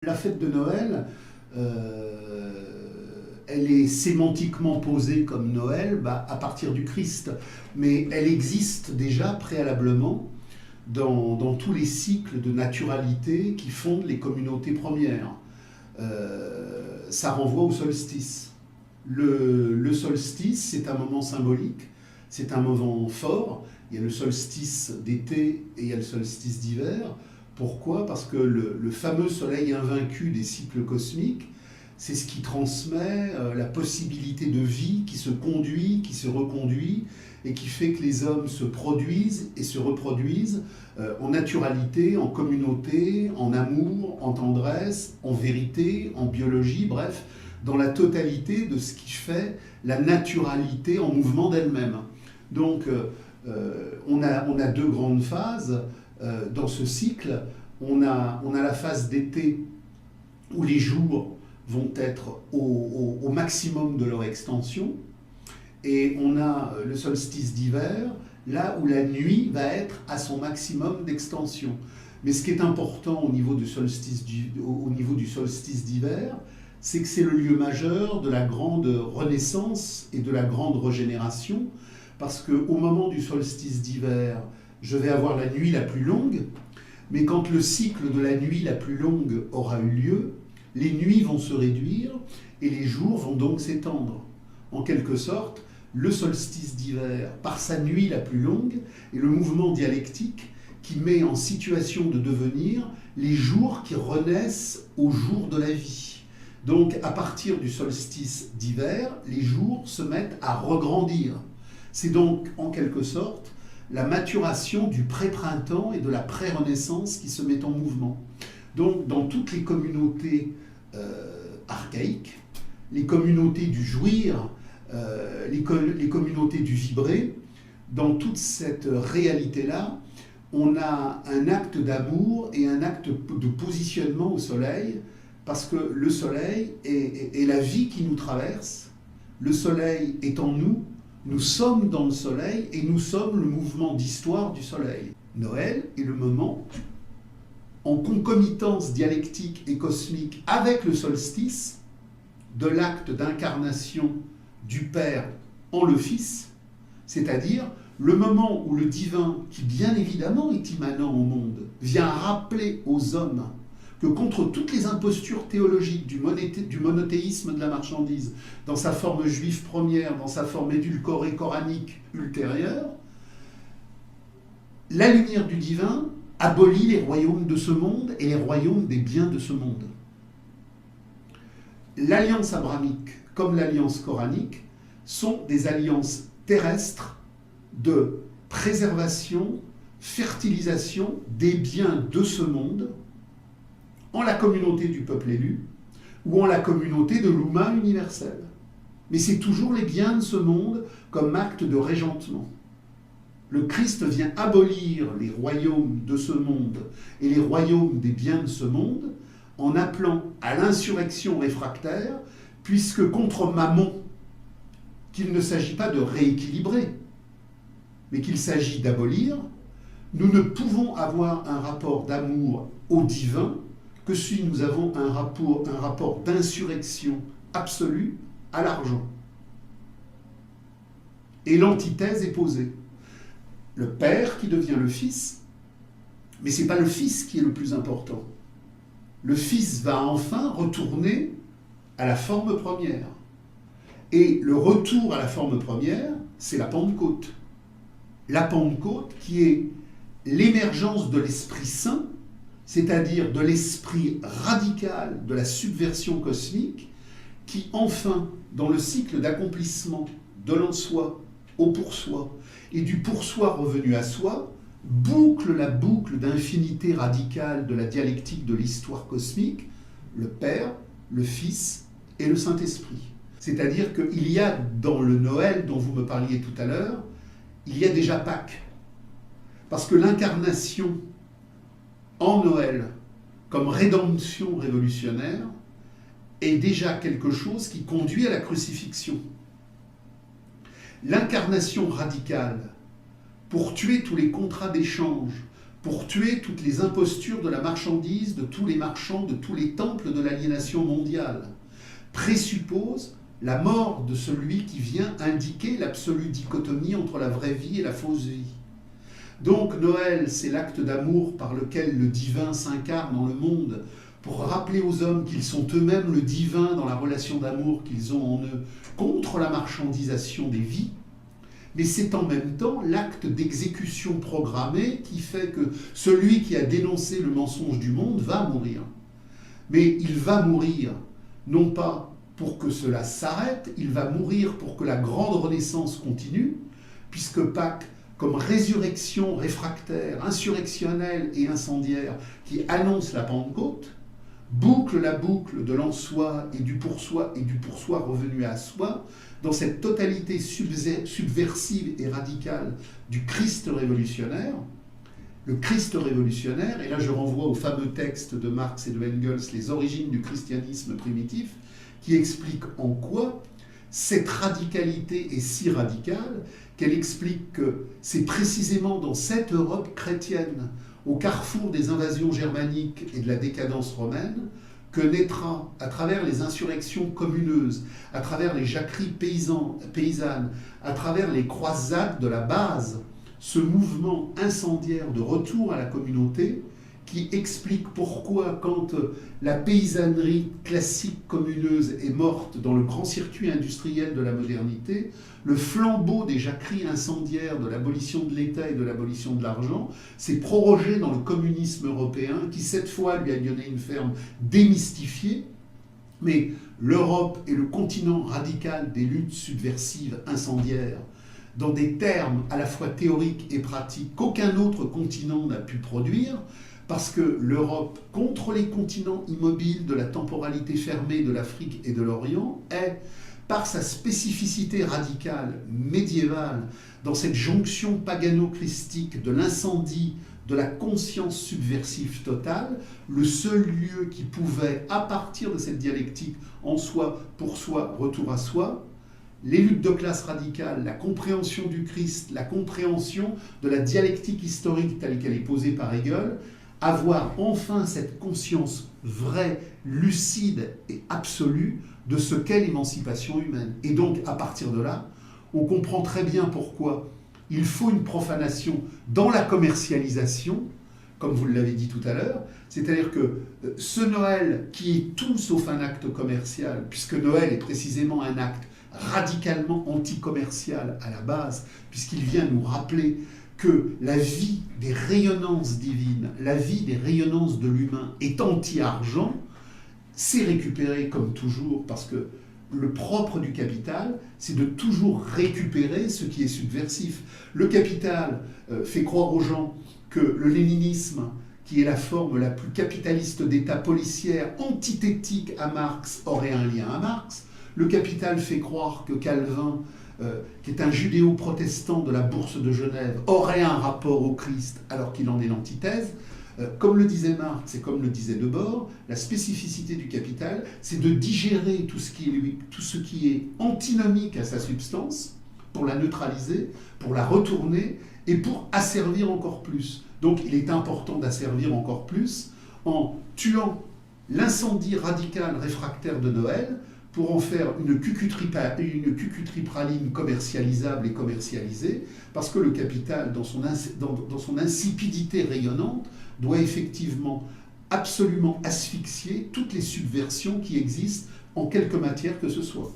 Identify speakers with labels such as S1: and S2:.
S1: La fête de Noël, elle est sémantiquement posée comme Noël à partir du Christ, mais elle existe déjà préalablement dans tous les cycles de naturalité qui fondent les communautés premières. Ça renvoie au solstice. Le solstice, c'est un moment symbolique, c'est un moment fort. Il y a le solstice d'été et il y a le solstice d'hiver. Pourquoi ? Parce que le fameux soleil invaincu des cycles cosmiques, c'est ce qui transmet la possibilité de vie qui se conduit, qui se reconduit, et qui fait que les hommes se produisent et se reproduisent en naturalité, en communauté, en amour, en tendresse, en vérité, en biologie, bref, dans la totalité de ce qui fait la naturalité en mouvement d'elle-même. Donc, on a deux grandes phases dans ce cycle. On a la phase d'été où les jours vont être au maximum de leur extension, et on a le solstice d'hiver, là où la nuit va être à son maximum d'extension. Mais ce qui est important au niveau du solstice d'hiver, c'est que c'est le lieu majeur de la grande renaissance et de la grande régénération, parce qu'au moment du solstice d'hiver, je vais avoir la nuit la plus longue, mais quand le cycle de la nuit la plus longue aura eu lieu, les nuits vont se réduire et les jours vont donc s'étendre. En quelque sorte, le solstice d'hiver, par sa nuit la plus longue, est le mouvement dialectique qui met en situation de devenir les jours qui renaissent au jour de la vie. Donc, à partir du solstice d'hiver, les jours se mettent à regrandir. C'est donc, en quelque sorte, la maturation du pré-printemps et de la pré-renaissance qui se met en mouvement. Donc, dans toutes les communautés archaïques, les communautés du jouir, les communautés du vibrer, dans toute cette réalité-là, on a un acte d'amour et un acte de positionnement au soleil, parce que le soleil est la vie qui nous traverse, le soleil est en nous, nous sommes dans le soleil et nous sommes le mouvement d'histoire du soleil. Noël est le moment, en concomitance dialectique et cosmique avec le solstice, de l'acte d'incarnation du Père en le Fils, c'est-à-dire le moment où le divin, qui bien évidemment est immanent au monde, vient rappeler aux hommes que contre toutes les impostures théologiques du monothéisme de la marchandise, dans sa forme juive première, dans sa forme édulcorée coranique ultérieure, la lumière du divin abolit les royaumes de ce monde et les royaumes des biens de ce monde. L'alliance abrahamique comme l'alliance coranique sont des alliances terrestres de préservation, fertilisation des biens de ce monde en la communauté du peuple élu ou en la communauté de l'Oumma universelle. Mais c'est toujours les biens de ce monde comme acte de régentement. Le Christ vient abolir les royaumes de ce monde et les royaumes des biens de ce monde en appelant à l'insurrection réfractaire, puisque contre Mammon, qu'il ne s'agit pas de rééquilibrer, mais qu'il s'agit d'abolir, nous ne pouvons avoir un rapport d'amour au divin que si nous avons un rapport d'insurrection absolue à l'argent. Et l'antithèse est posée. Le Père qui devient le Fils, mais ce n'est pas le Fils qui est le plus important. Le Fils va enfin retourner à la forme première. Et le retour à la forme première, c'est la Pentecôte. La Pentecôte qui est l'émergence de l'Esprit Saint, c'est-à-dire de l'esprit radical de la subversion cosmique, qui enfin, dans le cycle d'accomplissement de l'en-soi au pour-soi, et du pour-soi revenu à soi, boucle la boucle d'infinité radicale de la dialectique de l'histoire cosmique, le Père, le Fils et le Saint-Esprit. C'est-à-dire qu'il y a dans le Noël dont vous me parliez tout à l'heure, il y a déjà Pâques. Parce que l'incarnation en Noël, comme rédemption révolutionnaire, est déjà quelque chose qui conduit à la crucifixion. L'incarnation radicale, pour tuer tous les contrats d'échange, pour tuer toutes les impostures de la marchandise, de tous les marchands, de tous les temples de l'aliénation mondiale, présuppose la mort de celui qui vient indiquer l'absolue dichotomie entre la vraie vie et la fausse vie. Donc Noël, c'est l'acte d'amour par lequel le divin s'incarne dans le monde pour rappeler aux hommes qu'ils sont eux-mêmes le divin dans la relation d'amour qu'ils ont en eux contre la marchandisation des vies. Mais c'est en même temps l'acte d'exécution programmée qui fait que celui qui a dénoncé le mensonge du monde va mourir. Mais il va mourir non pas pour que cela s'arrête, il va mourir pour que la grande renaissance continue, puisque Pâques, comme résurrection réfractaire, insurrectionnelle et incendiaire qui annonce la Pentecôte, boucle la boucle de l'en-soi et du pour-soi revenu à soi, dans cette totalité subversive et radicale du Christ révolutionnaire. Le Christ révolutionnaire, et là je renvoie au fameux texte de Marx et de Engels, Les origines du christianisme primitif, qui explique en quoi cette radicalité est si radicale qu'elle explique que c'est précisément dans cette Europe chrétienne, au carrefour des invasions germaniques et de la décadence romaine, que naîtra, à travers les insurrections communeuses, à travers les jacqueries paysannes, à travers les croisades de la base, ce mouvement incendiaire de retour à la communauté qui explique pourquoi, quand la paysannerie classique communeuse est morte dans le grand circuit industriel de la modernité, le flambeau des jacqueries incendiaires de l'abolition de l'État et de l'abolition de l'argent s'est prorogé dans le communisme européen, qui cette fois lui a donné une forme démystifiée. Mais l'Europe est le continent radical des luttes subversives incendiaires, dans des termes à la fois théoriques et pratiques qu'aucun autre continent n'a pu produire, parce que l'Europe, contre les continents immobiles de la temporalité fermée de l'Afrique et de l'Orient, est, par sa spécificité radicale, médiévale, dans cette jonction pagano-christique de l'incendie, de la conscience subversive totale, le seul lieu qui pouvait, à partir de cette dialectique en soi, pour soi, retour à soi, les luttes de classe radicale, la compréhension du Christ, la compréhension de la dialectique historique telle qu'elle est posée par Hegel, avoir enfin cette conscience vraie, lucide et absolue de ce qu'est l'émancipation humaine. Et donc, à partir de là, on comprend très bien pourquoi il faut une profanation dans la commercialisation, comme vous l'avez dit tout à l'heure, c'est-à-dire que ce Noël, qui est tout sauf un acte commercial, puisque Noël est précisément un acte radicalement anticommercial à la base, puisqu'il vient nous rappeler que la vie des rayonnances divines, la vie des rayonnances de l'humain est anti-argent, c'est récupéré comme toujours, parce que le propre du capital, c'est de toujours récupérer ce qui est subversif. Le capital fait croire aux gens que le léninisme, qui est la forme la plus capitaliste d'État policière, antithétique à Marx, aurait un lien à Marx. Le capital fait croire que Calvin, qui est un judéo-protestant de la Bourse de Genève, aurait un rapport au Christ alors qu'il en est l'antithèse. Comme le disait Marx et comme le disait Debord, la spécificité du capital, c'est de digérer tout ce qui est antinomique à sa substance, pour la neutraliser, pour la retourner et pour asservir encore plus. Donc il est important d'asservir encore plus en tuant l'incendie radical réfractaire de Noël, pour en faire une cucutri-praline commercialisable et commercialisée, parce que le capital, dans son insipidité rayonnante, doit effectivement absolument asphyxier toutes les subversions qui existent en quelque matière que ce soit.